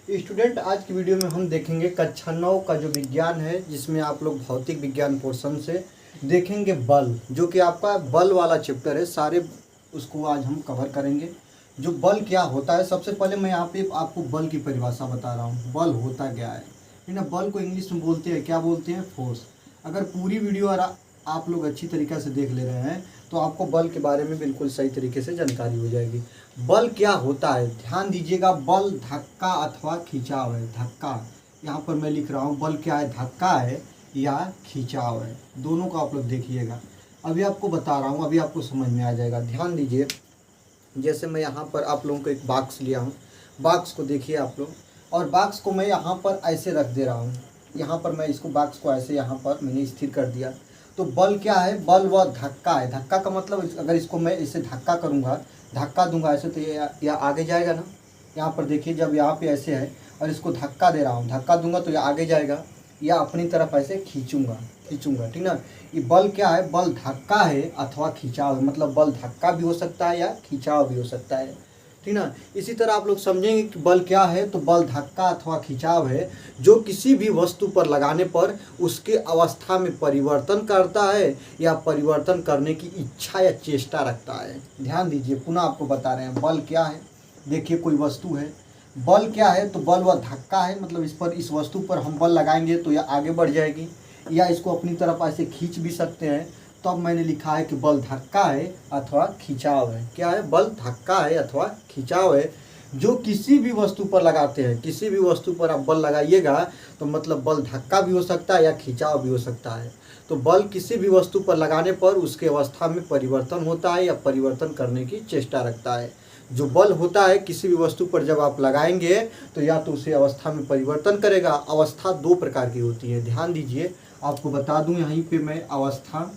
Student, आज की video में हम देखेंगे कक्षा 9 का जो विज्ञान है, जिसमें आप लोग भौतिक विज्ञान पोर्शन से देखेंगे बल, जो कि आपका बल वाला चैप्टर है। सारे उसको आज हम कवर करेंगे। जो बल क्या होता है, सबसे पहले मैं यहाँ पे आपको बल की परिभाषा बता रहा हूँ। बल होता क्या है ना। बल को इंग्लिश में बोलते हैं, क्या बोलते हैं? फोर्स। अगर पूरी वीडियो आप लोग अच्छी तरीक़े से देख ले रहे हैं तो आपको बल के बारे में बिल्कुल सही तरीके से जानकारी हो जाएगी। बल क्या होता है, ध्यान दीजिएगा। बल धक्का अथवा खिंचाव है। धक्का, यहाँ पर मैं लिख रहा हूँ, बल क्या है? धक्का है या खिंचाव है, दोनों को आप लोग देखिएगा। अभी आपको बता रहा हूँ, अभी आपको समझ में आ जाएगा। ध्यान दीजिए, जैसे मैं यहाँ पर आप लोगों को एक बॉक्स लिया हूँ, बॉक्स को देखिए आप लोग, और बॉक्स को मैं यहाँ पर ऐसे रख दे रहा हूँ। यहाँ पर मैं इसको बॉक्स को ऐसे यहाँ पर मैंने स्थिर कर दिया। तो बल क्या है? बल व धक्का है। धक्का का मतलब, अगर इसको मैं इसे धक्का करूँगा, धक्का दूंगा ऐसे, तो ये आगे जाएगा ना। यहाँ पर देखिए, जब यहाँ पे ऐसे है और इसको धक्का दे रहा हूँ, धक्का दूंगा तो ये आगे जाएगा, या अपनी तरफ ऐसे खींचूंगा, ठीक ना। ये बल क्या है? बल धक्का है अथवा खिंचाव है। मतलब बल धक्का भी हो सकता है या खिंचाव भी हो सकता है, ठीक ना। इसी तरह आप लोग समझेंगे कि बल क्या है। तो बल धक्का अथवा खिंचाव है जो किसी भी वस्तु पर लगाने पर उसके अवस्था में परिवर्तन करता है या परिवर्तन करने की इच्छा या चेष्टा रखता है। ध्यान दीजिए, पुनः आपको बता रहे हैं बल क्या है। देखिए, कोई वस्तु है, बल क्या है? तो बल व धक्का है। मतलब इस वस्तु पर हम बल लगाएंगे तो यह आगे बढ़ जाएगी, या इसको अपनी तरफ ऐसे खींच भी सकते हैं। तो अब मैंने लिखा है कि बल धक्का है अथवा खिंचाव है। क्या है? बल धक्का है अथवा खिंचाव है जो किसी भी वस्तु पर लगाते हैं। किसी भी वस्तु पर आप बल लगाइएगा तो मतलब बल धक्का भी हो सकता है या खिंचाव भी हो सकता है। तो बल किसी भी वस्तु पर लगाने पर उसके अवस्था में परिवर्तन होता है या परिवर्तन करने की चेष्टा रखता है। जो बल होता है किसी भी वस्तु पर जब आप लगाएंगे तो या तो उसे अवस्था में परिवर्तन करेगा। अवस्था दो प्रकार की होती है। ध्यान दीजिए, आपको बता दूं यहीं पे मैं, अवस्था,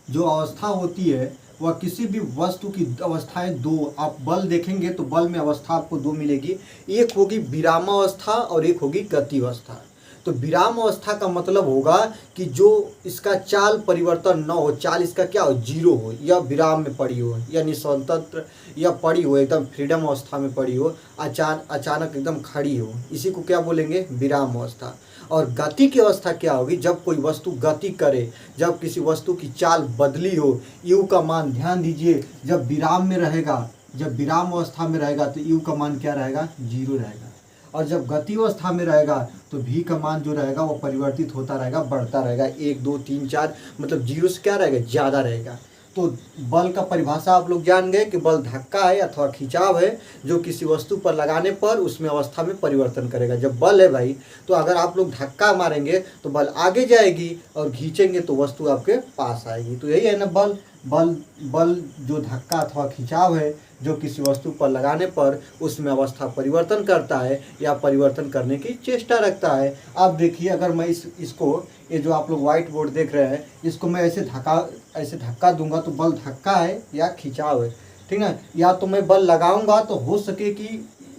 जो अवस्था होती है वह किसी भी वस्तु की अवस्थाएं दो। आप बल देखेंगे तो बल में अवस्था आपको दो मिलेगी। एक होगी विरामावस्था और एक होगी गतिवस्था। तो विराम अवस्था का मतलब होगा कि जो इसका चाल परिवर्तन न हो, चाल इसका क्या हो? जीरो हो, या विराम में पड़ी हो, या निस्वतंत्र, या पड़ी हो, एकदम फ्रीडम अवस्था में पड़ी हो, अचानक एकदम खड़ी हो, इसी को क्या बोलेंगे? विराम अवस्था। और गति की अवस्था क्या होगी? जब कोई वस्तु गति करे, जब किसी वस्तु की चाल बदली हो। यू का मान, ध्यान दीजिए, जब विराम में रहेगा, जब विराम अवस्था में रहेगा तो यू का मान क्या रहेगा? जीरो रहेगा। और जब गति अवस्था में रहेगा तो भी का मान जो रहेगा वो परिवर्तित होता रहेगा, बढ़ता रहेगा। 1 2 3 4, मतलब जीरो से क्या रहेगा? ज़्यादा रहेगा। तो बल का परिभाषा आप लोग जान गए कि बल धक्का है अथवा खिंचाव है जो किसी वस्तु पर लगाने पर उसमें अवस्था में परिवर्तन करेगा। जब बल है भाई, तो अगर आप लोग धक्का मारेंगे तो बल आगे जाएगी, और खींचेंगे तो वस्तु आपके पास आएगी। तो यही है ना बल। बल जो धक्का अथवा खिंचाव है जो किसी वस्तु पर लगाने पर उसमें अवस्था परिवर्तन करता है या परिवर्तन करने की चेष्टा रखता है। आप देखिए, अगर मैं इसको, ये जो आप लोग व्हाइट बोर्ड देख रहे हैं, इसको मैं ऐसे धक्का दूंगा तो बल धक्का है या खिंचाव है, ठीक ना। या तो मैं बल लगाऊंगा तो हो सके कि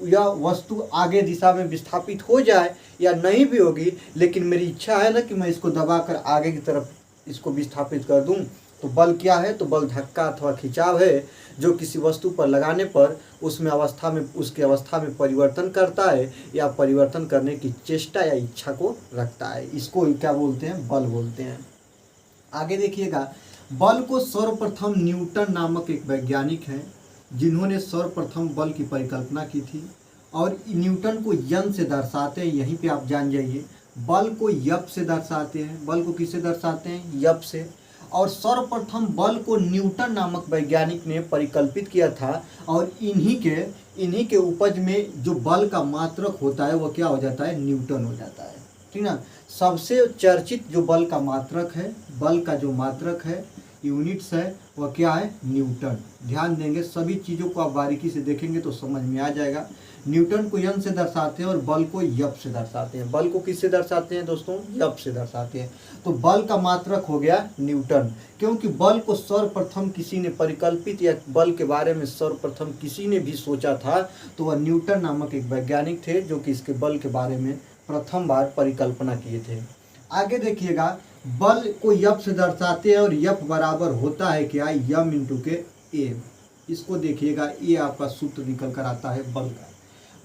यह वस्तु आगे दिशा में विस्थापित हो जाए या नहीं भी होगी, लेकिन मेरी इच्छा है ना कि मैं इसको दबाकर आगे की तरफ इसको विस्थापित कर दूं। तो बल क्या है? तो बल धक्का अथवा खिंचाव है जो किसी वस्तु पर लगाने पर उसकी अवस्था में परिवर्तन करता है या परिवर्तन करने की चेष्टा या इच्छा को रखता है। इसको क्या बोलते हैं? बल बोलते हैं। आगे देखिएगा, बल को सर्वप्रथम न्यूटन नामक एक वैज्ञानिक हैं जिन्होंने सर्वप्रथम बल की परिकल्पना की थी। और न्यूटन को यन से दर्शाते हैं, यहीं पे आप जान जाइए। बल को यप से दर्शाते हैं। बल को किससे दर्शाते हैं? यप से। और सर्वप्रथम बल को न्यूटन नामक वैज्ञानिक ने परिकल्पित किया था। और इन्हीं के उपज में जो बल का मात्रक होता है वो क्या हो जाता है? न्यूटन हो जाता है, ठीक ना। सबसे चर्चित जो बल का मात्रक है, बल का जो मात्रक है, यूनिट्स है, वह क्या है? न्यूटन। ध्यान देंगे, सभी चीज़ों को आप बारीकी से देखेंगे तो समझ में आ जाएगा। न्यूटन को यन से दर्शाते हैं और बल को यप से दर्शाते हैं। बल को किससे दर्शाते हैं दोस्तों? यप से दर्शाते हैं। तो बल का मात्रक हो गया न्यूटन, क्योंकि बल को सर्वप्रथम किसी ने परिकल्पित या बल के बारे में सर्वप्रथम किसी ने भी सोचा था तो वह न्यूटन नामक एक वैज्ञानिक थे जो कि इसके बल के बारे में प्रथम बार परिकल्पना किए थे। आगे देखिएगा, बल को यप से दर्शाते हैं और यप बराबर होता है क्या? यम इंटू के ए। इसको देखिएगा, ये आपका सूत्र निकल कर आता है बल का।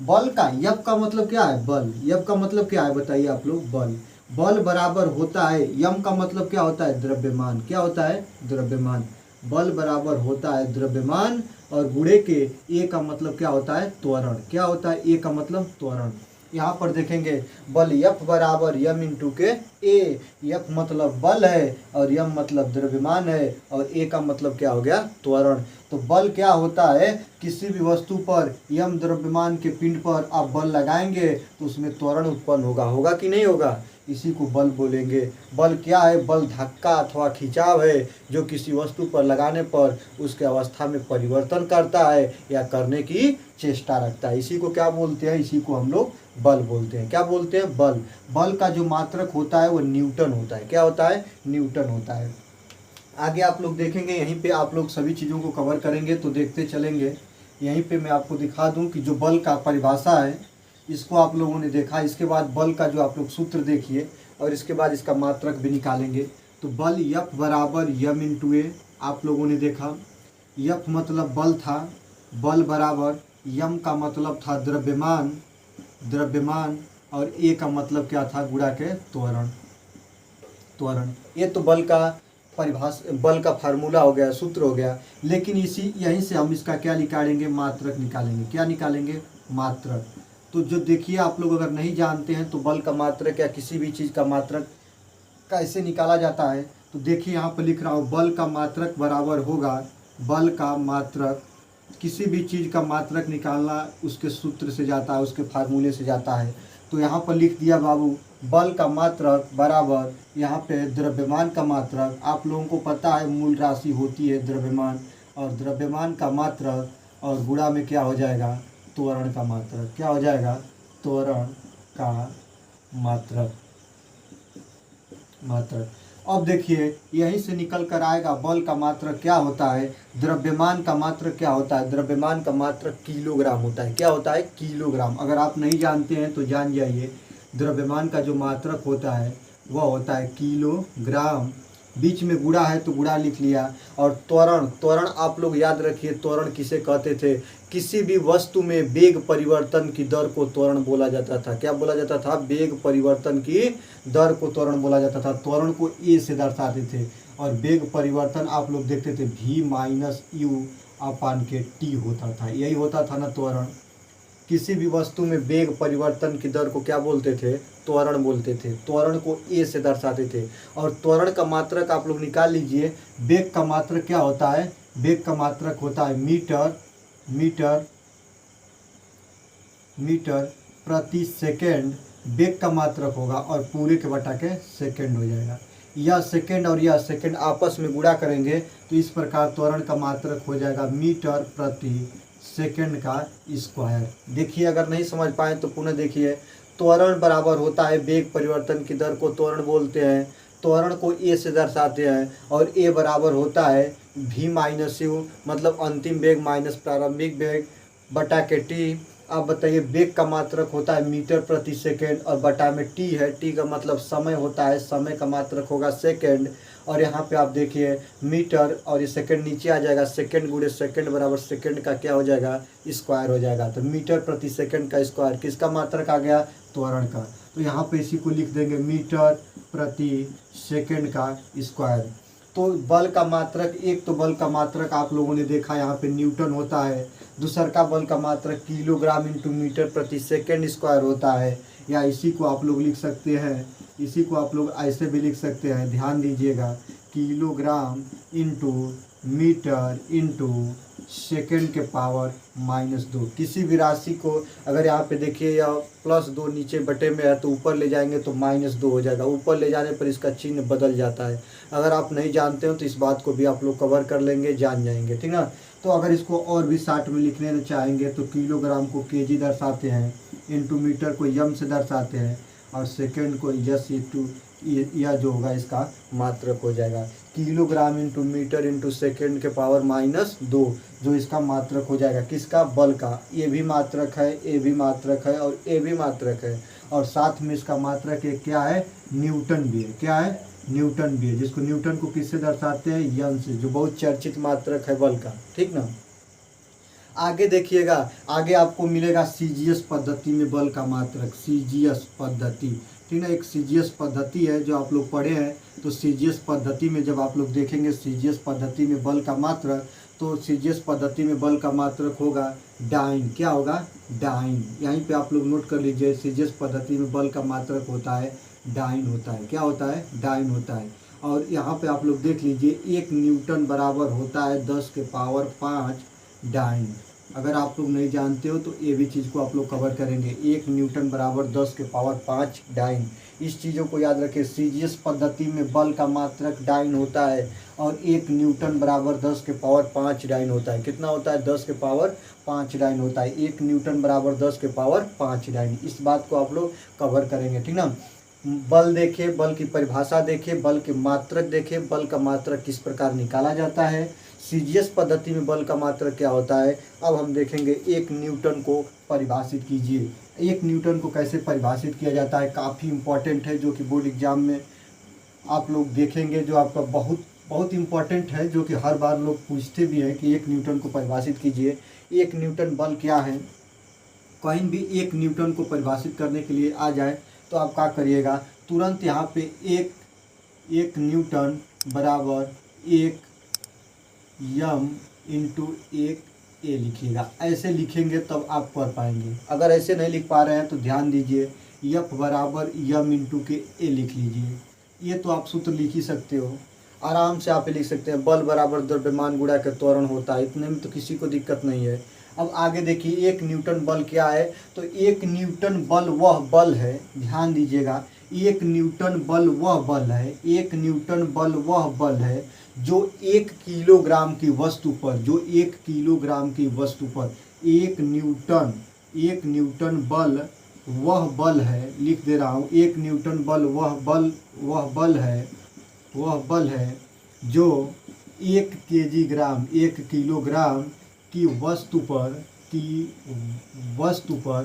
बल का यफ का मतलब क्या है, बल, यफ का मतलब क्या है बताइए आप लोग, बल। बल बराबर होता है, यम का मतलब क्या होता है, द्रव्यमान, क्या होता है, द्रव्यमान। बल बराबर होता है द्रव्यमान, और गुणे के ए का मतलब क्या होता है, त्वरण, क्या होता है, ए का मतलब त्वरण। यहाँ पर देखेंगे बल यफ बराबर यम इंटू के ए, यफ मतलब बल है और यम मतलब द्रव्यमान है, और ए का मतलब क्या हो गया, त्वरण। तो बल क्या होता है, किसी भी वस्तु पर यम द्रव्यमान के पिंड पर आप बल लगाएंगे तो उसमें त्वरण उत्पन्न होगा, होगा कि नहीं होगा, इसी को बल बोलेंगे। बल क्या है, बल धक्का अथवा खिंचाव है जो किसी वस्तु पर लगाने पर उसके अवस्था में परिवर्तन करता है या करने की चेष्टा रखता है, इसी को क्या बोलते हैं, इसी को हम लोग बल बोलते हैं। क्या बोलते हैं, बल। बल का जो मात्रक होता है वो न्यूटन होता है, क्या होता है, न्यूटन होता है। आगे आप लोग देखेंगे, यहीं पे आप लोग सभी चीज़ों को कवर करेंगे तो देखते चलेंगे। यहीं पे मैं आपको दिखा दूं कि जो बल का परिभाषा है इसको आप लोगों ने देखा, इसके बाद बल का जो आप लोग सूत्र देखिए और इसके बाद इसका मात्रक भी निकालेंगे। तो बल यफ बराबर यम इंटू ए, आप लोगों ने देखा, यफ मतलब बल था, बल बराबर यम का मतलब था द्रव्यमान, द्रव्यमान, और ए का मतलब क्या था, गुणा के त्वरण, त्वरण। ये तो बल का परिभाषा, बल का फार्मूला हो गया, सूत्र हो गया। लेकिन इसी यहीं से हम इसका क्या निकालेंगे, मात्रक निकालेंगे। क्या निकालेंगे, मात्रक। तो जो देखिए आप लोग अगर नहीं जानते हैं तो बल का मात्रक या किसी भी चीज़ का मात्रक कैसे निकाला जाता है, तो देखिए यहाँ पर लिख रहा हूँ, बल का मात्रक बराबर होगा, बल का मात्रक, किसी भी चीज़ का मात्रक निकालना उसके सूत्र से जाता है, उसके फार्मूले से जाता है। तो यहाँ पर लिख दिया बाबू, बल का मात्रक बराबर, यहाँ पे द्रव्यमान का मात्रक, आप लोगों को पता है मूल राशि होती है द्रव्यमान, और द्रव्यमान का मात्रक, और गुणा में क्या हो जाएगा, त्वरण का मात्रक, क्या हो जाएगा, त्वरण का मात्रक, मात्रक। अब देखिए यहीं से निकल कर आएगा बल का मात्रक क्या होता है, द्रव्यमान का मात्रक क्या होता है, द्रव्यमान का मात्रक किलोग्राम होता है, क्या होता है, किलोग्राम। अगर आप नहीं जानते हैं तो जान जाइए, द्रव्यमान का जो मात्रक होता है वह होता है किलोग्राम, बीच में गुणा है तो गुणा लिख लिया। और त्वरण, त्वरण आप लोग याद रखिए, त्वरण किसे कहते थे, किसी भी वस्तु में वेग परिवर्तन की दर को त्वरण बोला जाता था, क्या बोला जाता था, वेग परिवर्तन की दर को त्वरण बोला जाता था। त्वरण को ए से दर्शाते थे, और वेग परिवर्तन आप लोग देखते थे v माइनस यू अपान के टी होता था, यही होता था ना त्वरण। किसी भी वस्तु में वेग परिवर्तन की दर को क्या बोलते थे, त्वरण बोलते थे, त्वरण को ए से दर्शाते थे। और त्वरण का मात्रक आप लोग निकाल लीजिए, वेग का मात्रक क्या होता है, वेग का मात्रक होता है मीटर, मीटर, मीटर प्रति सेकेंड, वेग का मात्रक होगा, और पूरे के बटा के सेकेंड हो जाएगा। यह सेकेंड और यह सेकेंड आपस में गुणा करेंगे तो इस प्रकार त्वरण का मात्रक हो जाएगा मीटर प्रति सेकेंड का स्क्वायर। देखिए अगर नहीं समझ पाए तो पुनः देखिए, त्वरण बराबर होता है वेग परिवर्तन की दर को त्वरण बोलते हैं, त्वरण को ए से दर्शाते हैं, और ए बराबर होता है v माइनस यू, मतलब अंतिम वेग माइनस प्रारंभिक वेग, बटा के टी। अब बताइए, वेग का मात्रक होता है मीटर प्रति सेकेंड, और बटा में टी है, टी का मतलब समय होता है, समय का मात्रक होगा सेकेंड। और यहाँ पे आप देखिए मीटर और ये सेकंड नीचे आ जाएगा, सेकंड गुणे सेकंड बराबर सेकंड का क्या हो जाएगा, स्क्वायर हो जाएगा। तो मीटर प्रति सेकंड का स्क्वायर किसका मात्रक आ गया, त्वरण का। तो यहाँ पे इसी को लिख देंगे मीटर प्रति सेकंड का स्क्वायर। तो बल का मात्रक, एक तो बल का मात्रक आप लोगों ने देखा यहाँ पे न्यूटन होता है, दूसर का बल का मात्रक किलोग्राम इंटू मीटर प्रति सेकंड स्क्वायर होता है, या इसी को आप लोग लिख सकते हैं, इसी को आप लोग ऐसे भी लिख सकते हैं, ध्यान दीजिएगा, kilogram into metre into second के पावर -2। किसी भी राशि को अगर यहाँ पे देखिए या +2 नीचे बटे में है तो ऊपर ले जाएंगे तो -2 हो जाएगा, ऊपर ले जाने पर इसका चिन्ह बदल जाता है। अगर आप नहीं जानते हो तो इस बात को भी आप लोग कवर कर लेंगे, जान जाएंगे, ठीक ना। तो अगर इसको और भी शार्ट में लिखने चाहेंगे तो किलोग्राम को केजी दर्शाते हैं, इंटू मीटर को यम से दर्शाते हैं, और सेकेंड को यस इंटू यह जो होगा इसका मात्रक हो जाएगा, kilogram into metre into second के पावर -2, जो इसका मात्रक हो जाएगा किसका, बल का। ये भी मात्रक है, ये भी मात्रक है, और ये भी मात्रक है, और साथ में इसका मात्रक एक क्या है, न्यूटन भी है, क्या है, न्यूटन भी है, जिसको न्यूटन को किससे दर्शाते हैं, यम से, जो बहुत चर्चित मात्रक है बल का, ठीक ना। आगे देखिएगा, आगे आपको मिलेगा सीजीएस पद्धति में बल का मात्रक, सीजीएस पद्धति, ठीक ना। एक सीजीएस पद्धति है जो आप लोग पढ़े हैं। तो सीजीएस पद्धति में जब आप लोग देखेंगे सीजीएस पद्धति में बल का मात्रक, तो सीजीएस पद्धति में बल का मात्रक होगा डाइन। क्या होगा? डाइन। यहीं पे आप लोग नोट कर लीजिए, सीजीएस पद्धति में बल का मात्रक होता है डाइन होता है। क्या होता है? डाइन होता है। और यहाँ पे आप लोग देख लीजिए 1 न्यूटन बराबर होता है 10 के पावर 5 डाइन। अगर आप लोग नहीं जानते हो तो ये भी चीज़ को आप लोग कवर करेंगे। 1 न्यूटन बराबर 10 के पावर 5 डाइन। इस चीज़ों को याद रखें, सीजीएस पद्धति में बल का मात्रक डाइन होता है और 1 न्यूटन बराबर 10 के पावर 5 डाइन होता है। कितना होता है? 10 के पावर 5 डाइन होता है। 1 न्यूटन बराबर 10 के पावर 5 डाइन। इस बात को आप लोग कवर करेंगे, ठीक ना। बल देखिए, बल की परिभाषा देखिए, बल के मात्रक देखिए, बल का मात्रक किस प्रकार निकाला जाता है, सीजीएस पद्धति में बल का मात्रक क्या होता है। अब हम देखेंगे 1 न्यूटन को परिभाषित कीजिए। 1 न्यूटन को कैसे परिभाषित किया जाता है, काफ़ी इम्पोर्टेंट है, जो कि बोर्ड एग्जाम में आप लोग देखेंगे, जो आपका बहुत बहुत इम्पोर्टेंट है, जो कि हर बार लोग पूछते भी हैं कि 1 न्यूटन को परिभाषित कीजिए। 1 न्यूटन बल क्या है। कहीं भी 1 न्यूटन को परिभाषित करने के लिए आ जाए तो आप क्या करिएगा, तुरंत यहाँ पे 1 न्यूटन बराबर 1 यम इंटू 1 ए लिखिएगा। ऐसे लिखेंगे तब आप कर पाएंगे। अगर ऐसे नहीं लिख पा रहे हैं तो ध्यान दीजिए, यफ बराबर यम इंटू के ए लिख लीजिए। ये तो आप सूत्र लिख ही सकते हो, आराम से आप लिख सकते हैं। बल बराबर द्रव्यमान गुणा के त्वरण होता है, इतने में तो किसी को दिक्कत नहीं है। अब आगे देखिए 1 न्यूटन बल क्या है। तो 1 न्यूटन बल वह बल है, ध्यान दीजिएगा, 1 न्यूटन बल वह बल है, 1 न्यूटन बल वह बल है जो 1 किलोग्राम की वस्तु पर, जो 1 किलोग्राम की वस्तु पर 1 न्यूटन बल वह बल है, लिख दे रहा हूँ, 1 न्यूटन बल वह बल है जो 1 किलोग्राम की वस्तु पर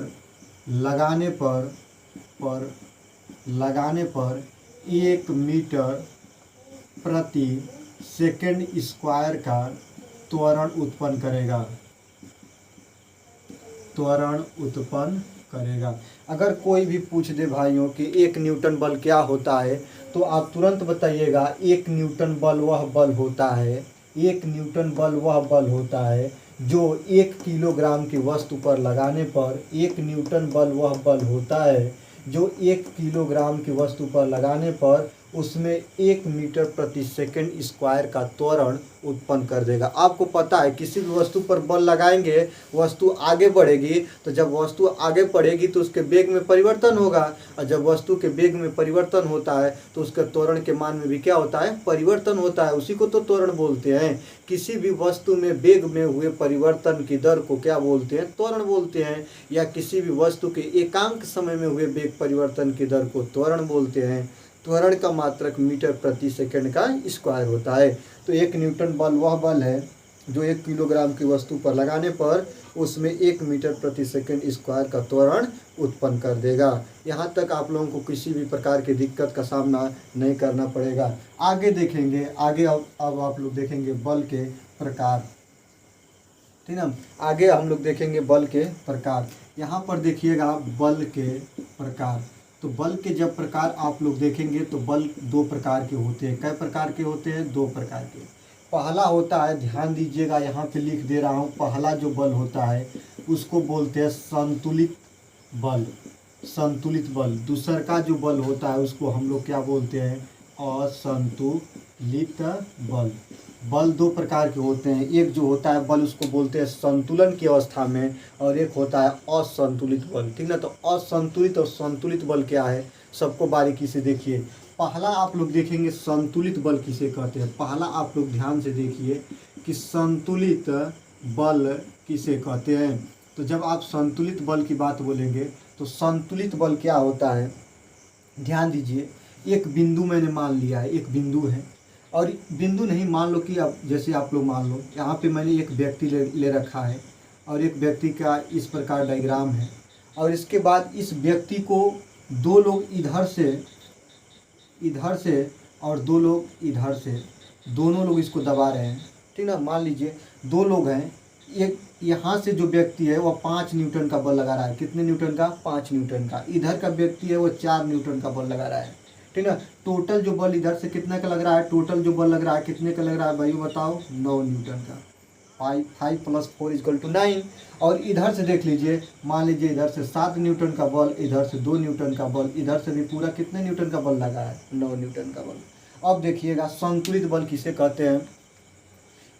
लगाने पर 1 मीटर प्रति सेकंड स्क्वायर का त्वरण उत्पन्न करेगा। अगर कोई भी पूछ दे भाइयों कि 1 न्यूटन बल क्या होता है, तो आप तुरंत बताइएगा 1 न्यूटन बल वह बल होता है, 1 न्यूटन बल वह बल होता है जो 1 किलोग्राम की वस्तु पर लगाने पर, 1 न्यूटन बल वह बल होता है जो 1 किलोग्राम की वस्तु पर लगाने पर उसमें 1 मीटर प्रति सेकंड स्क्वायर का त्वरण उत्पन्न कर देगा। आपको पता है किसी भी वस्तु पर बल लगाएंगे वस्तु आगे बढ़ेगी, तो जब वस्तु आगे बढ़ेगी तो उसके वेग में परिवर्तन होगा, और जब वस्तु के वेग में परिवर्तन होता है तो उसके त्वरण के मान में भी क्या होता है? परिवर्तन होता है। उसी को तो त्वरण बोलते हैं। किसी भी वस्तु में वेग में हुए परिवर्तन की दर को क्या बोलते हैं? त्वरण बोलते हैं। या किसी भी वस्तु के एकांक समय में हुए वेग परिवर्तन की दर को त्वरण बोलते हैं। त्वरण का मात्रक मीटर प्रति सेकंड का स्क्वायर होता है। तो 1 न्यूटन बल वह बल है जो 1 किलोग्राम की वस्तु पर लगाने पर उसमें 1 मीटर प्रति सेकंड स्क्वायर का त्वरण उत्पन्न कर देगा। यहाँ तक आप लोगों को किसी भी प्रकार की दिक्कत का सामना नहीं करना पड़ेगा। आगे देखेंगे, आगे अब आप लोग देखेंगे बल के प्रकार, ठीक ना। आगे हम लोग देखेंगे बल के प्रकार। यहाँ पर देखिएगा बल के प्रकार। तो बल के जब प्रकार आप लोग देखेंगे तो बल 2 प्रकार के होते हैं। कै प्रकार के होते हैं? 2 प्रकार के। पहला होता है, ध्यान दीजिएगा, यहाँ पे लिख दे रहा हूँ, पहला जो बल होता है उसको बोलते हैं संतुलित बल। दूसर का जो बल होता है उसको हम लोग क्या बोलते हैं? असंतुलित बल। बल 2 प्रकार के होते हैं। एक जो होता है बल उसको बोलते हैं संतुलन की अवस्था में, और एक होता है असंतुलित बल, ठीक ना। तो असंतुलित और संतुलित बल क्या है, सबको बारीकी से देखिए। पहला आप लोग देखेंगे संतुलित बल किसे कहते हैं। पहला आप लोग ध्यान से देखिए कि संतुलित बल किसे कहते हैं। तो जब आप संतुलित बल की बात बोलेंगे तो संतुलित बल क्या होता है, ध्यान दीजिए। एक बिंदु मैंने मान लिया है, एक बिंदु है, और बिंदु नहीं, मान लो कि अब जैसे आप लोग मान लो यहाँ पे मैंने एक व्यक्ति ले रखा है, और एक व्यक्ति का इस प्रकार डायग्राम है, और इसके बाद इस व्यक्ति को 2 लोग इधर से और 2 लोग इधर से, दोनों लोग इसको दबा रहे हैं, ठीक ना। मान लीजिए 2 लोग हैं, यहाँ से जो व्यक्ति है वह 5 न्यूटन का बल लगा रहा है। कितने न्यूटन का? 5 न्यूटन का। इधर का व्यक्ति है वो 4 न्यूटन का बल लगा रहा है, ठीक है। टोटल जो बल इधर से कितने का लग रहा है? टोटल जो बल लग रहा है कितने का लग रहा है भाई बताओ? 9 न्यूटन का। 5 + 4 = 9। और इधर से देख लीजिए, मान लीजिए इधर से 7 न्यूटन का बल, इधर से 2 न्यूटन का बल, इधर से भी पूरा कितने न्यूटन का बल लगा है? 9 न्यूटन का बल। अब देखिएगा संतुलित बल किसे कहते हैं?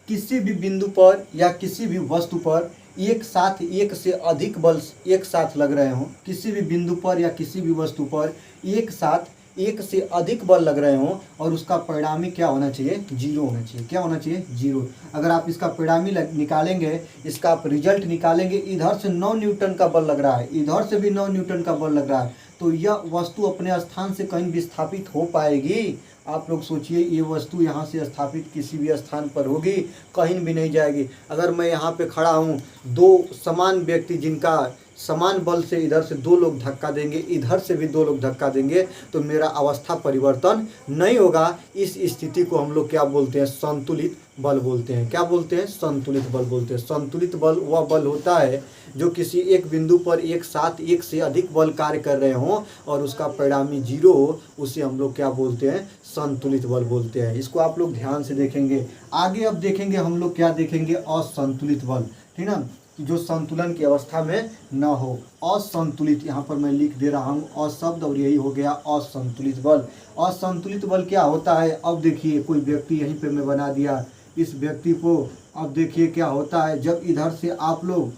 किसी भी बिंदु पर या किसी भी वस्तु पर एक साथ एक से अधिक बल एक साथ लग रहे हों, किसी भी बिंदु पर या किसी भी वस्तु पर एक साथ एक से अधिक बल लग रहे हों और उसका परिणामी क्या होना चाहिए? 0 होना चाहिए। क्या होना चाहिए? 0। अगर आप इसका परिणामी निकालेंगे, इसका आप रिजल्ट निकालेंगे, इधर से 9 न्यूटन का बल लग रहा है, इधर से भी 9 न्यूटन का बल लग रहा है, तो यह वस्तु अपने स्थान से कहीं विस्थापित हो पाएगी? आप लोग सोचिए, ये वस्तु यहाँ से स्थापित किसी भी स्थान पर होगी? कहीं भी नहीं जाएगी। अगर मैं यहाँ पे खड़ा हूँ, दो समान व्यक्ति जिनका समान बल से इधर से 2 लोग धक्का देंगे, इधर से भी 2 लोग धक्का देंगे, तो मेरा अवस्था परिवर्तन नहीं होगा। इस स्थिति को हम लोग क्या बोलते हैं? संतुलित बल बोलते हैं। क्या बोलते हैं? संतुलित बल बोलते हैं। संतुलित बल वह बल होता है जो किसी एक बिंदु पर एक साथ एक से अधिक बल कार्य कर रहे हों और उसका परिणामी 0 हो, उसे हम लोग क्या बोलते हैं? संतुलित बल बोलते हैं। इसको आप लोग ध्यान से देखेंगे। आगे अब देखेंगे हम लोग क्या देखेंगे? असंतुलित बल, ठीक ना, जो संतुलन की अवस्था में न हो। असंतुलित, यहाँ पर मैं लिख दे रहा हूँ अशब्द, और यही हो गया असंतुलित बल। असंतुलित बल क्या होता है? अब देखिए, कोई व्यक्ति यहीं पे मैं बना दिया इस व्यक्ति को। अब देखिए क्या होता है, जब इधर से आप लोग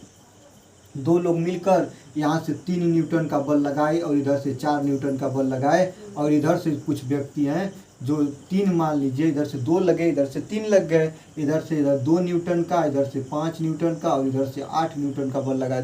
2 लोग मिलकर यहाँ से 3 न्यूटन का बल लगाए और इधर से 4 न्यूटन का बल लगाए, और इधर से कुछ व्यक्ति हैं जो 3, मान लीजिए इधर से 2 लगे, इधर से 3 लग गए, इधर से इधर 2 न्यूटन का, इधर से 5 न्यूटन का और इधर से 8 न्यूटन का बल लगा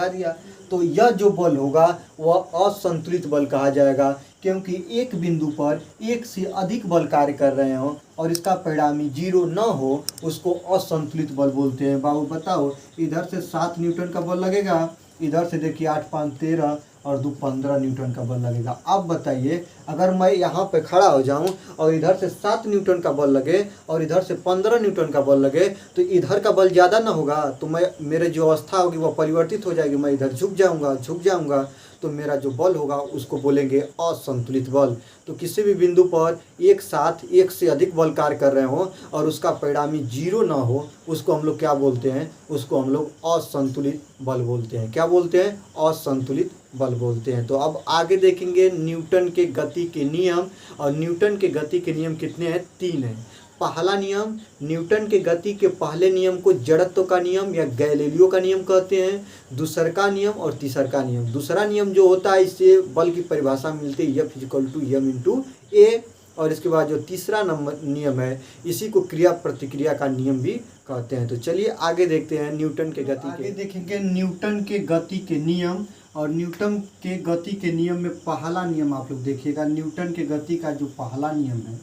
दिया, तो यह जो बल होगा वह असंतुलित बल कहा जाएगा, क्योंकि एक बिंदु पर एक से अधिक बल कार्य कर रहे हो और इसका परिणामी 0 न हो, उसको असंतुलित बल बोलते हैं। बाबू बताओ, इधर से 7 न्यूटन का बल लगेगा, इधर से देखिए 8 × 5 = 13 और 2 × 15 न्यूटन का बल लगेगा। अब बताइए, अगर मैं यहाँ पे खड़ा हो जाऊँ और इधर से 7 न्यूटन का बल लगे और इधर से 15 न्यूटन का बल लगे, तो इधर का बल ज़्यादा ना होगा, तो मेरे जो अवस्था होगी वह परिवर्तित हो जाएगी। मैं इधर झुक जाऊँगा, तो मेरा जो बल होगा उसको बोलेंगे असंतुलित बल। तो किसी भी बिंदु पर एक साथ एक से अधिक बल कार्य कर रहे हों और उसका परिणामी 0 ना हो, उसको हम लोग क्या बोलते हैं? उसको हम लोग असंतुलित बल बोलते हैं। क्या बोलते हैं? असंतुलित बल बोलते हैं। तो अब आगे देखेंगे न्यूटन के गति के नियम, और न्यूटन के गति के नियम कितने हैं? 3 हैं। पहला नियम, न्यूटन के गति के पहले नियम को जड़त्व का नियम या गैलीलियो का नियम कहते हैं। दूसर का नियम और तीसर का नियम। दूसरा नियम जो होता है, इससे बल की परिभाषा मिलती है F = m × a, और इसके बाद जो तीसरा नियम है, इसी को क्रिया प्रतिक्रिया का नियम भी कहते हैं। तो चलिए आगे देखते हैं न्यूटन के गति के। आगे देखेंगे न्यूटन के गति के नियम, और न्यूटन के गति के नियम में पहला नियम आप लोग देखिएगा। न्यूटन के गति का जो पहला नियम है,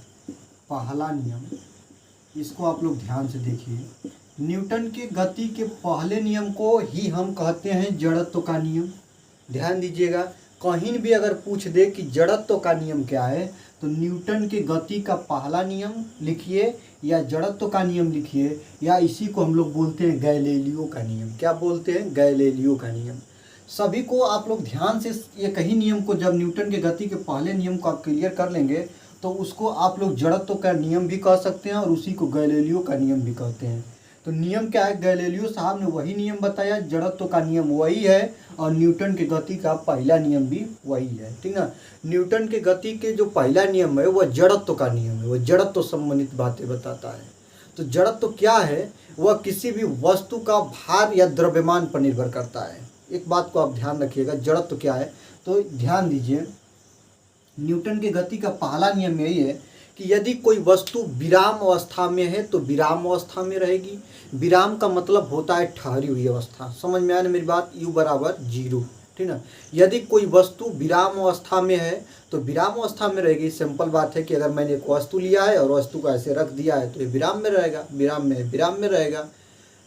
पहला नियम, इसको आप लोग ध्यान से देखिए। न्यूटन के गति के पहले नियम को ही हम कहते हैं जड़त्व का नियम। ध्यान दीजिएगा, कहीं भी अगर पूछ दे कि जड़त्व का नियम क्या है, तो न्यूटन के गति का पहला नियम लिखिए या जड़त्व का नियम लिखिए, या इसी को हम लोग बोलते हैं गैलीलियो का नियम। क्या बोलते हैं? गैलीलियो का नियम। सभी को आप लोग ध्यान से एक ही नियम को, जब न्यूटन के गति के पहले नियम को आप क्लियर कर लेंगे, तो उसको आप लोग जड़त्व का नियम भी कह सकते हैं और उसी को गैलीलियो का नियम भी कहते हैं। तो नियम क्या है? गैलीलियो साहब ने वही नियम बताया, जड़त्व का नियम वही है, और न्यूटन के गति का पहला नियम भी वही है, ठीक ना। न्यूटन के गति के जो पहला नियम है वह जड़त्व का नियम है, वह जड़त्व संबंधित बातें बताता है। तो जड़त्व क्या है? वह किसी भी वस्तु का भार या द्रव्यमान पर निर्भर करता है। एक बात को आप ध्यान रखिएगा, जड़त्व क्या है, तो ध्यान दीजिए। न्यूटन के गति का पहला नियम यही है कि यदि कोई वस्तु विराम अवस्था में है तो विराम अवस्था में रहेगी। विराम का मतलब होता है ठहरी हुई अवस्था। समझ में आया ना मेरी बात? U = 0, ठीक ना। यदि कोई वस्तु विराम अवस्था में है तो विराम अवस्था में रहेगी। सिंपल बात है कि अगर मैंने एक वस्तु लिया है और वस्तु को ऐसे रख दिया है तो ये विराम में रहेगा, विराम में रहेगा।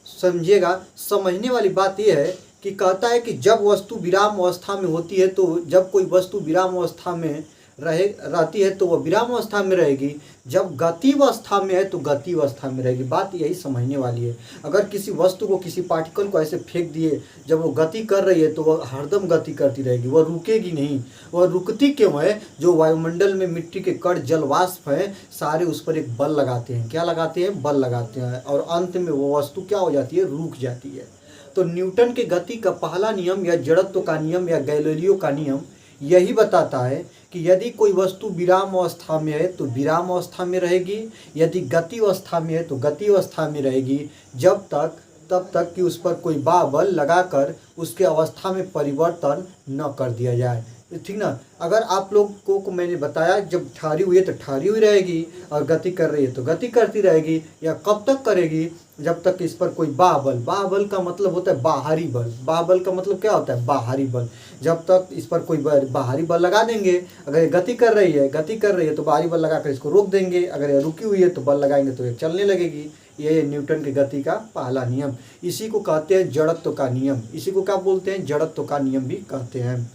समझिएगा, समझने वाली बात यह है कि कहता है कि जब वस्तु विराम अवस्था में होती है, तो जब कोई वस्तु विराम अवस्था में रहती है तो वह विराम अवस्था में रहेगी, जब गति अवस्था में है तो गति अवस्था में रहेगी। बात यही समझने वाली है। अगर किसी वस्तु को, किसी पार्टिकल को ऐसे फेंक दिए, जब वो गति कर रही है तो वह हरदम गति करती रहेगी, वह रुकेगी नहीं। वह रुकती क्यों है? जो वायुमंडल में मिट्टी के कण, जल वाष्प है, सारे उस पर एक बल लगाते हैं। क्या लगाते हैं? बल लगाते हैं, और अंत में वो वस्तु क्या हो जाती है? रुक जाती है। तो न्यूटन के गति का पहला नियम या जड़त्व का नियम या गैलीलियो का नियम यही बताता है कि यदि कोई वस्तु विराम अवस्था में है तो विराम अवस्था में रहेगी, यदि गति अवस्था में है तो गति अवस्था में रहेगी, तब तक कि उस पर कोई बल लगाकर उसके अवस्था में परिवर्तन न कर दिया जाए। ठीक ना? अगर आप लोगों को मैंने बताया, जब ठहरी हुई है तो ठहरी हुई रहेगी, और गति कर रही है तो गति करती रहेगी। या कब तक करेगी? जब तक इस पर कोई बाहबल का मतलब होता है बाहरी बल। बाहबल का मतलब क्या होता है? बाहरी बल। जब तक इस पर कोई बाहरी बल लगा देंगे, अगर ये गति कर रही है तो बाहरी बल लगाकर इसको रोक देंगे, अगर ये रुकी हुई है तो बल लगाएंगे तो ये चलने लगेगी। ये न्यूटन के गति का पहला नियम। इसी को कहते हैं जड़त्व का नियम। इसी को क्या बोलते हैं? जड़त्व का नियम भी कहते हैं।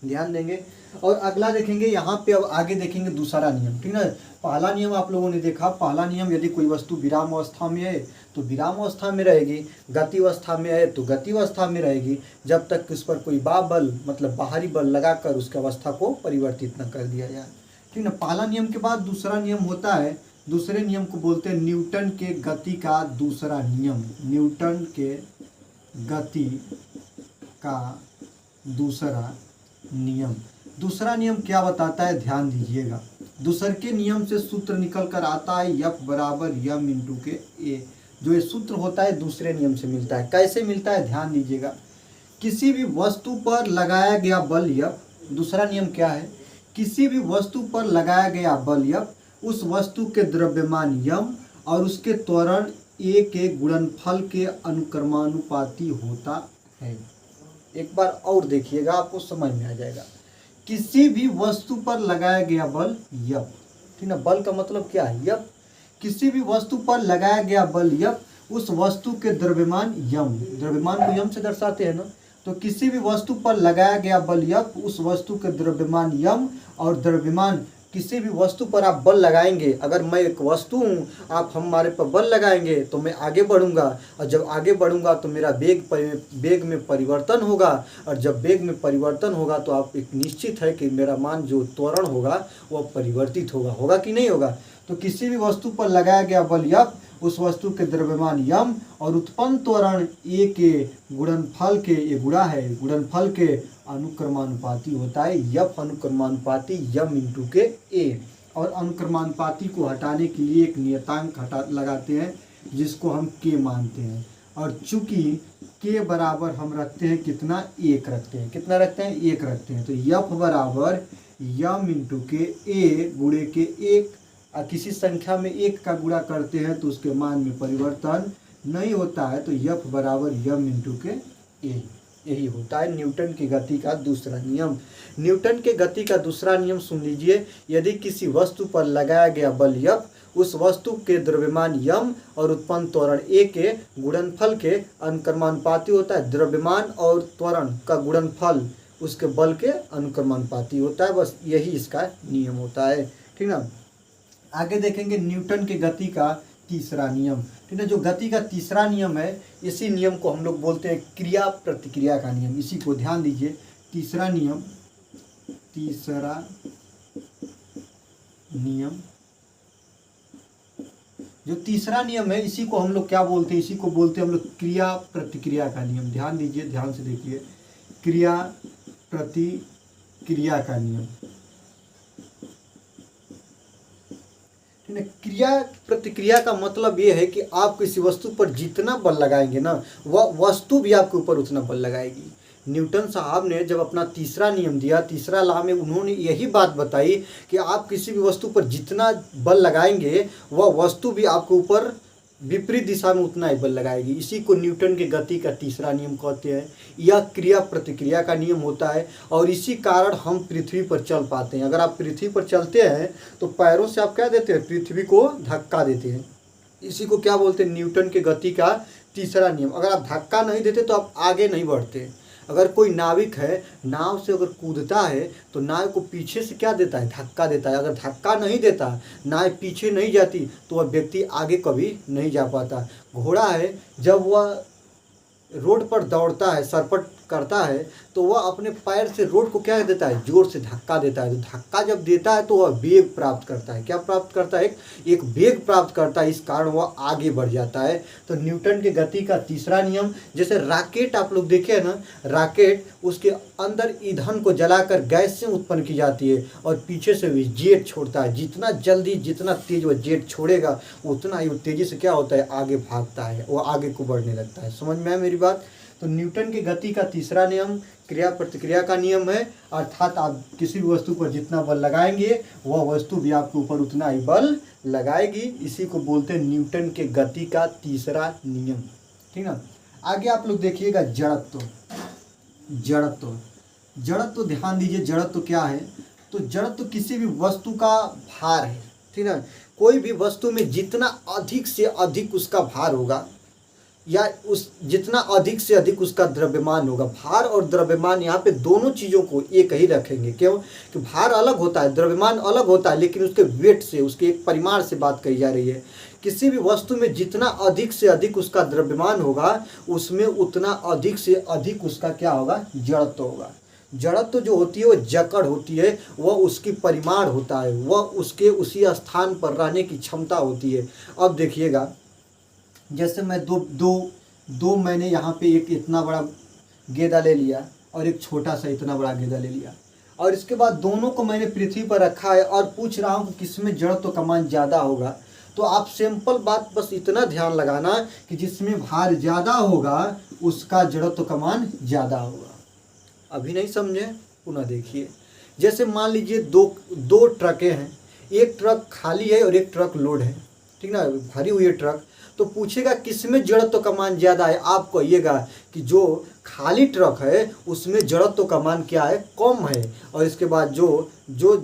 ध्यान देंगे। और अगला देखेंगे यहाँ पे, अब आगे देखेंगे दूसरा नियम। ठीक है? पहला नियम आप लोगों ने देखा। पहला नियम, यदि कोई वस्तु विराम अवस्था में है तो विराम अवस्था में रहेगी, गति अवस्था में है तो गति अवस्था में रहेगी, जब तक उस पर कोई बल, मतलब बाहरी बल लगाकर उसकी अवस्था को परिवर्तित न कर दिया जाए। ठीक है? पहला नियम के बाद दूसरा नियम होता है, दूसरे नियम को बोलते हैं न्यूटन के गति का दूसरा नियम। न्यूटन के गति का दूसरा नियम। दूसरा नियम क्या बताता है? ध्यान दीजिएगा। दूसरे के नियम से सूत्र निकल कर आता है F बराबर m इंटू के a। जो ये सूत्र होता है दूसरे नियम से मिलता है। कैसे मिलता है? ध्यान दीजिएगा। किसी भी वस्तु पर लगाया गया बल F, दूसरा नियम क्या है? किसी भी वस्तु पर लगाया गया बल F उस वस्तु के द्रव्यमान m और उसके त्वरण a के गुणनफल के अनुक्रमानुपाती होता है। एक बार और देखिएगा, आपको समझ में आ जाएगा। किसी भी वस्तु पर लगाया गया बल F, ठीक ना? बल का मतलब क्या है? F। किसी भी वस्तु पर लगाया गया बल F उस वस्तु के द्रव्यमान m, द्रव्यमान को m से दर्शाते हैं ना, तो किसी भी वस्तु पर लगाया गया बल F उस वस्तु के द्रव्यमान m और द्रव्यमान, किसी भी वस्तु पर आप बल लगाएंगे, अगर मैं एक वस्तु हूँ, आप हमारे पर बल लगाएंगे तो मैं आगे बढ़ूंगा, और जब आगे बढ़ूंगा तो मेरा वेग में परिवर्तन होगा, और जब वेग में परिवर्तन होगा तो आप एक निश्चित है कि मेरा मान जो त्वरण होगा वह परिवर्तित होगा कि नहीं होगा। तो किसी भी वस्तु पर लगाया गया बल F उस वस्तु के द्रव्यमान m और उत्पन्न त्वरण a के गुणनफल के, ये गुणा है, गुणनफल के अनुक्रमानुपाती होता है। F अनुक्रमानुपाती m इंटू के a। और अनुक्रमानुपाती को हटाने के लिए एक नियतांक लगाते हैं जिसको हम k मानते हैं, और चूंकि k बराबर हम रखते हैं कितना? 1 रखते हैं। कितना रखते हैं? 1 रखते हैं। तो F बराबर m इंटू के a गुणे के 1। किसी संख्या में 1 का गुणा करते हैं तो उसके मान में परिवर्तन नहीं होता है, तो F बराबर m इंटू के a। यही होता है न्यूटन की गति का दूसरा नियम। न्यूटन के गति का दूसरा नियम सुन लीजिए। यदि किसी वस्तु पर लगाया गया बल F उस वस्तु के द्रव्यमान m और उत्पन्न त्वरण a के गुणनफल के अनुक्रमानुपाती होता है। द्रव्यमान और त्वरण का गुणनफल उसके बल के अनुक्रमानुपाती होता है। बस यही इसका नियम होता है। ठीक ना? आगे देखेंगे न्यूटन के गति का तीसरा नियम। ठीक है? जो गति का तीसरा नियम है, इसी नियम को हम लोग बोलते हैं क्रिया प्रतिक्रिया का नियम। इसी को ध्यान दीजिए। तीसरा नियम, जो तीसरा नियम है इसी को हम लोग क्या बोलते हैं? इसी को बोलते हैं हम लोग क्रिया प्रतिक्रिया का नियम। ध्यान दीजिए, ध्यान से देखिए। क्रिया प्रतिक्रिया का नियम। क्रिया प्रतिक्रिया का मतलब ये है कि आप किसी वस्तु पर जितना बल लगाएंगे ना, वह वस्तु भी आपके ऊपर उतना बल लगाएगी। न्यूटन साहब ने जब अपना तीसरा नियम दिया, तीसरा लॉ में उन्होंने यही बात बताई कि आप किसी भी वस्तु पर जितना बल लगाएंगे वह वस्तु भी आपके ऊपर विपरीत दिशा में उतना ही बल लगाएगी। इसी को न्यूटन के गति का तीसरा नियम कहते हैं। यह क्रिया प्रतिक्रिया का नियम होता है, और इसी कारण हम पृथ्वी पर चल पाते हैं। अगर आप पृथ्वी पर चलते हैं तो पैरों से आप क्या देते हैं? पृथ्वी को धक्का देते हैं। इसी को क्या बोलते हैं? न्यूटन के गति का तीसरा नियम। अगर आप धक्का नहीं देते तो आप आगे नहीं बढ़ते। अगर कोई नाविक है, नाव से अगर कूदता है तो नाव को पीछे से क्या देता है, धक्का देता है। अगर धक्का नहीं देता, नाव पीछे नहीं जाती, तो वह व्यक्ति आगे कभी नहीं जा पाता। घोड़ा है, जब वह रोड पर दौड़ता है, सरपट करता है, तो वह अपने पैर से रोड को क्या देता है, जोर से धक्का देता है। तो धक्का जब देता है तो वह वेग प्राप्त करता है। क्या प्राप्त करता है, एक वेग प्राप्त करता है, इस कारण वह आगे बढ़ जाता है। तो न्यूटन के गति का तीसरा नियम, जैसे रॉकेट आप लोग देखे ना, रॉकेट उसके अंदर ईंधन को जलाकर गैस से उत्पन्न की जाती है और पीछे से भी जेट छोड़ता है। जितना जल्दी, जितना तेज वह जेट छोड़ेगा, उतना ही तेजी से क्या होता है, आगे भागता है, वो आगे को बढ़ने लगता है। समझ में आया मेरी बात। तो न्यूटन की गति का तीसरा नियम क्रिया प्रतिक्रिया का नियम है, अर्थात आप किसी भी वस्तु पर जितना बल लगाएंगे वह वस्तु भी आपके ऊपर उतना ही बल लगाएगी। इसी को बोलते हैं न्यूटन के गति का तीसरा नियम। ठीक ना। आगे आप लोग देखिएगा जड़त्व। जड़त्व ध्यान दीजिए, जड़त्व क्या है। तो जड़त्व किसी भी वस्तु का भार है। ठीक ना। कोई भी वस्तु में जितना अधिक से अधिक उसका भार होगा, या उस जितना अधिक से अधिक उसका द्रव्यमान होगा। भार और द्रव्यमान यहाँ पे दोनों चीज़ों को एक ही रखेंगे। क्यों कि भार अलग होता है, द्रव्यमान अलग होता है, लेकिन उसके वेट से, उसके एक परिमाण से बात कही जा रही है। किसी भी वस्तु में जितना अधिक से अधिक उसका द्रव्यमान होगा, उसमें उतना अधिक से अधिक उसका क्या होगा, जड़त्व होगा। जड़त्व जो होती है वो जकड़ होती है, वह उसकी परिमाण होता है, वह उसके उसी स्थान पर रहने की क्षमता होती है। अब देखिएगा, जैसे मैं दो मैंने यहाँ पे एक इतना बड़ा गेंदा ले लिया और एक छोटा सा इतना बड़ा गेंदा ले लिया, और इसके बाद दोनों को मैंने पृथ्वी पर रखा है और पूछ रहा हूँ कि किसमें जड़त्व का मान ज़्यादा होगा। तो आप सिंपल बात बस इतना ध्यान लगाना कि जिसमें भार ज़्यादा होगा उसका जड़त्व का मान ज़्यादा होगा। अभी नहीं समझे, पुनः देखिए। जैसे मान लीजिए दो ट्रकें हैं, एक ट्रक खाली है और एक ट्रक लोड है। ठीक ना, भरी हुई है ट्रक। तो पूछेगा किसमें जड़त्व का मान ज़्यादा है, आप कहिएगा कि जो खाली ट्रक है उसमें जड़त्व का मान क्या है, कम है। और इसके बाद जो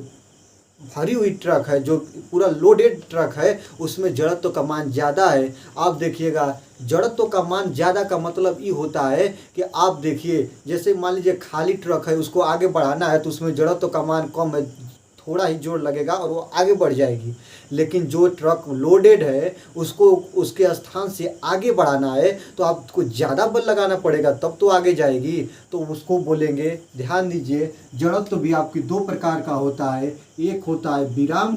भरी हुई ट्रक है, जो पूरा लोडेड ट्रक है, उसमें जड़त्व का मान ज़्यादा है। आप देखिएगा, जड़त्व का मान ज़्यादा का मतलब ये होता है कि आप देखिए, जैसे मान लीजिए खाली ट्रक है, उसको आगे बढ़ाना है तो उसमें जड़त्व का मान कम है, थोड़ा ही जोर लगेगा और वो आगे बढ़ जाएगी। लेकिन जो ट्रक लोडेड है उसको उसके स्थान से आगे बढ़ाना है तो आपको ज़्यादा बल लगाना पड़ेगा, तब तो आगे जाएगी। तो उसको बोलेंगे, ध्यान दीजिए, जड़त्व भी आपकी दो प्रकार का होता है। एक होता है विराम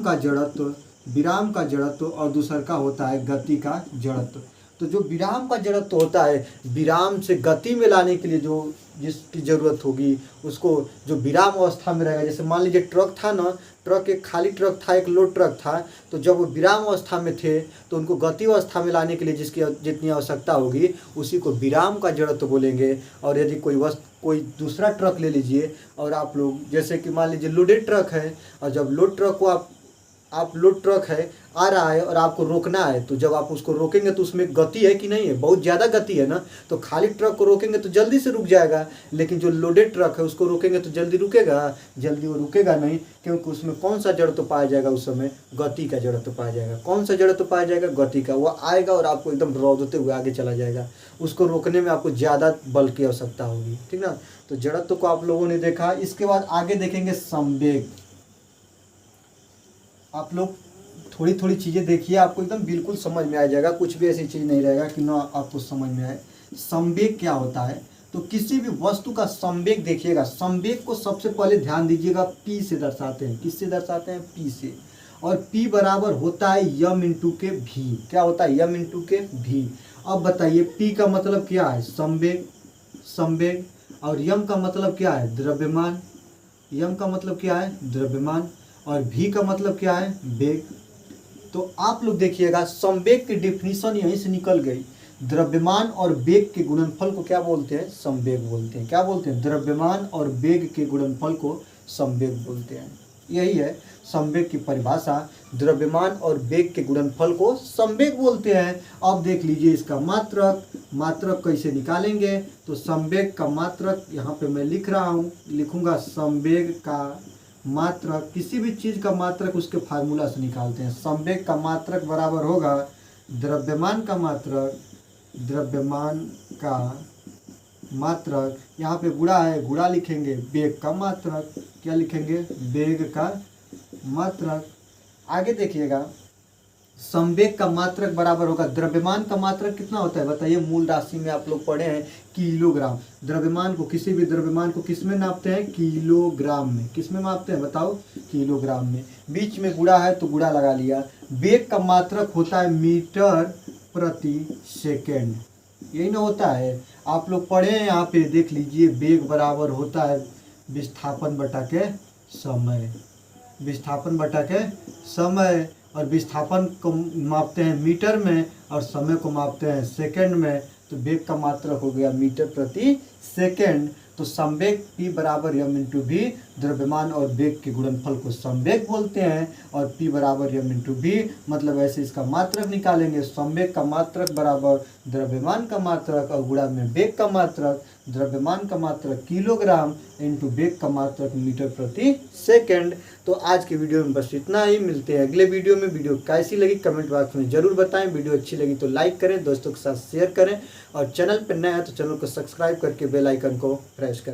का जड़त्व और दूसरा का होता है गति का जड़त्व। तो जो विराम का जड़त्व होता है, विराम से गति में लाने के लिए जो जिसकी ज़रूरत होगी उसको, जो विराम अवस्था में रहेगा। जैसे मान लीजिए ट्रक था ना, ट्रक एक खाली ट्रक था, एक लोड ट्रक था। तो जब वो विराम अवस्था में थे तो उनको गति अवस्था में लाने के लिए जिसकी जितनी आवश्यकता होगी उसी को विराम का जड़त्व बोलेंगे। और यदि कोई दूसरा ट्रक ले लीजिए, और आप लोग जैसे कि मान लीजिए लोडेड ट्रक है, और जब लोड ट्रक को आप लोड ट्रक है आ रहा है और आपको रोकना है, तो जब आप उसको रोकेंगे तो उसमें गति है कि नहीं है, बहुत ज़्यादा गति है ना। तो खाली ट्रक को रोकेंगे तो जल्दी से रुक जाएगा, लेकिन जो लोडेड ट्रक है उसको रोकेंगे तो जल्दी वो रुकेगा नहीं, क्योंकि उसमें कौन सा जड़त्व पाया जाएगा, उस समय गति का जड़त्व पाया जाएगा। कौन सा जड़त्व पाया जाएगा, गति का। वो आएगा और आपको एकदम रौदते हुए आगे चला जाएगा, उसको रोकने में आपको ज़्यादा बल की आवश्यकता होगी। ठीक ना। तो जड़त्व को आप लोगों ने देखा। इसके बाद आगे देखेंगे संवेग। आप लोग थोड़ी थोड़ी चीज़ें देखिए, आपको एकदम बिल्कुल समझ में आ जाएगा, कुछ भी ऐसी चीज़ नहीं रहेगा कि ना आपको समझ में आए। संवेग क्या होता है, तो किसी भी वस्तु का संवेग देखिएगा। संवेग को सबसे पहले ध्यान दीजिएगा, पी से दर्शाते हैं। किससे दर्शाते हैं, पी से। और पी बराबर होता है यम इंटू के भी। क्या होता है, यम इंटू के भी। अब बताइए, पी का मतलब क्या है, संवेग। और यम का मतलब क्या है, द्रव्यमान। और भी का मतलब क्या है, वेग। तो आप लोग देखिएगा, संवेग की डेफिनेशन यहीं से निकल गई। द्रव्यमान और वेग के गुणनफल को क्या बोलते हैं, संवेग बोलते हैं। क्या बोलते हैं, द्रव्यमान और वेग के गुणनफल को संवेग बोलते हैं। यही है संवेग की परिभाषा, द्रव्यमान और वेग के गुणनफल को संवेग बोलते हैं। अब देख लीजिए इसका मात्रक कैसे निकालेंगे। तो संवेग का मात्रक यहाँ पे मैं लिख रहा हूँ, लिखूंगा संवेग का मात्रक। किसी भी चीज़ का मात्रक उसके फार्मूला से निकालते हैं। संवेग का मात्रक बराबर होगा द्रव्यमान का मात्रक, यहाँ पे गुणा है, गुणा लिखेंगे, वेग का मात्रक, क्या लिखेंगे, वेग का मात्रक। आगे देखिएगा, संवेग का मात्रक बराबर होगा, द्रव्यमान का मात्रक कितना होता है बताइए, मूल राशि में आप लोग पढ़े हैं किलोग्राम। द्रव्यमान को, किसी भी द्रव्यमान को किस में नापते हैं, किलोग्राम में। किस में मापते हैं बताओ, किलोग्राम में। बीच में गुणा है तो गुणा लगा लिया। वेग का मात्रक होता है मीटर प्रति सेकेंड, यही ना होता है, आप लोग पढ़े हैं, यहाँ पे देख लीजिए, वेग बराबर होता है विस्थापन बटा के समय, विस्थापन बटा के समय। और विस्थापन को मापते हैं मीटर में और समय को मापते हैं सेकंड में, तो वेग का मात्रक हो गया मीटर प्रति सेकंड। तो संवेग P बराबर m इंटू v, द्रव्यमान और वेग के गुणनफल को संवेग बोलते हैं, और P बराबर m इंटू v, मतलब ऐसे इसका मात्रक निकालेंगे, संवेग का मात्रक बराबर द्रव्यमान का मात्रक और गुणा में वेग का मात्रक, द्रव्यमान का मात्रक किलोग्राम इंटू वेग का मात्रक मीटर प्रति सेकंड। तो आज के वीडियो में बस इतना ही, मिलते हैं अगले वीडियो में। वीडियो कैसी लगी कमेंट बॉक्स में जरूर बताएं, वीडियो अच्छी लगी तो लाइक करें, दोस्तों के साथ शेयर करें, और चैनल पर नया है तो चैनल को सब्सक्राइब करके बेल आइकन को प्रेस करें।